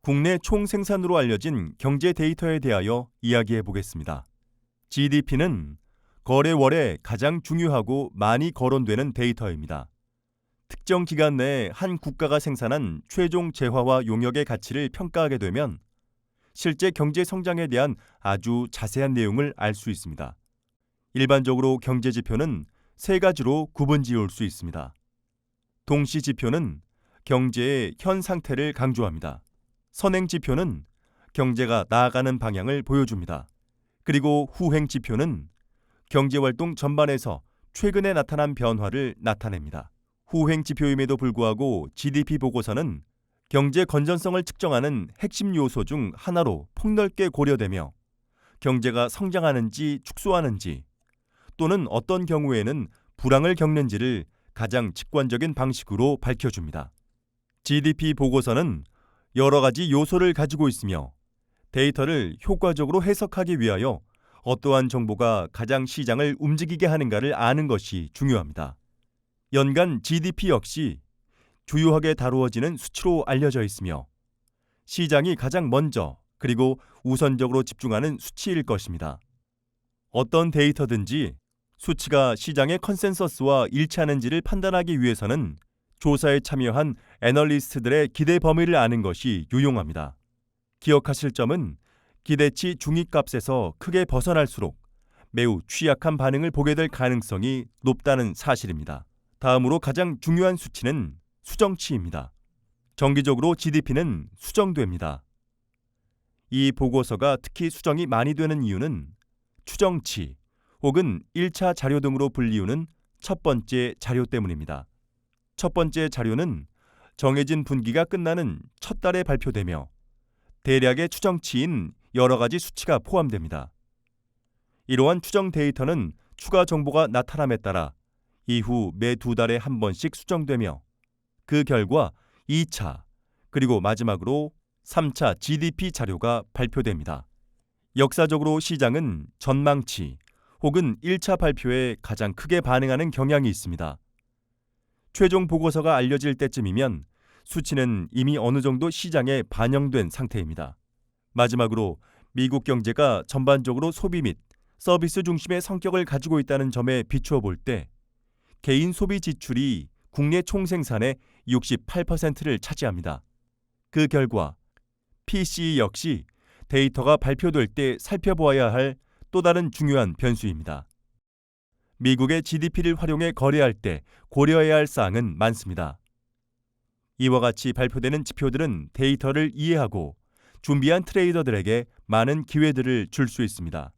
국내 총생산으로 알려진 경제 데이터에 대하여 이야기해 보겠습니다. GDP는 거래월에 가장 중요하고 많이 거론되는 데이터입니다. 특정 기간 내에 한 국가가 생산한 최종 재화와 용역의 가치를 평가하게 되면 실제 경제 성장에 대한 아주 자세한 내용을 알 수 있습니다. 일반적으로 경제 지표는 세 가지로 구분 지을 수 있습니다. 동시 지표는 경제의 현 상태를 강조합니다. 선행 지표는 경제가 나아가는 방향을 보여줍니다. 그리고 후행 지표는 경제활동 전반에서 최근에 나타난 변화를 나타냅니다. 후행 지표임에도 불구하고 GDP 보고서는 경제 건전성을 측정하는 핵심 요소 중 하나로 폭넓게 고려되며 경제가 성장하는지 축소하는지 또는 어떤 경우에는 불황을 겪는지를 가장 직관적인 방식으로 밝혀줍니다. GDP 보고서는 여러 가지 요소를 가지고 있으며 데이터를 효과적으로 해석하기 위하여 어떠한 정보가 가장 시장을 움직이게 하는가를 아는 것이 중요합니다. 연간 GDP 역시 주요하게 다루어지는 수치로 알려져 있으며 시장이 가장 먼저 그리고 우선적으로 집중하는 수치일 것입니다. 어떤 데이터든지 수치가 시장의 컨센서스와 일치하는지를 판단하기 위해서는 조사에 참여한 애널리스트들의 기대 범위를 아는 것이 유용합니다. 기억하실 점은 기대치 중위값에서 크게 벗어날수록 매우 취약한 반응을 보게 될 가능성이 높다는 사실입니다. 다음으로 가장 중요한 수치는 수정치입니다. 정기적으로 GDP는 수정됩니다. 이 보고서가 특히 수정이 많이 되는 이유는 추정치 혹은 1차 자료 등으로 불리우는 첫 번째 자료 때문입니다. 첫 번째 자료는 정해진 분기가 끝나는 첫 달에 발표되며 대략의 추정치인 여러 가지 수치가 포함됩니다. 이러한 추정 데이터는 추가 정보가 나타남에 따라 이후 매 두 달에 한 번씩 수정되며 그 결과 2차 그리고 마지막으로 3차 GDP 자료가 발표됩니다. 역사적으로 시장은 전망치 혹은 1차 발표에 가장 크게 반응하는 경향이 있습니다. 최종 보고서가 알려질 때쯤이면 수치는 이미 어느 정도 시장에 반영된 상태입니다. 마지막으로 미국 경제가 전반적으로 소비 및 서비스 중심의 성격을 가지고 있다는 점에 비추어 볼 때 개인 소비 지출이 국내 총생산의 68%를 차지합니다. 그 결과 PCE 역시 데이터가 발표될 때 살펴보아야 할 또 다른 중요한 변수입니다. 미국의 GDP를 활용해 거래할 때 고려해야 할 사항은 많습니다. 이와 같이 발표되는 지표들은 데이터를 이해하고 준비한 트레이더들에게 많은 기회들을 줄 수 있습니다.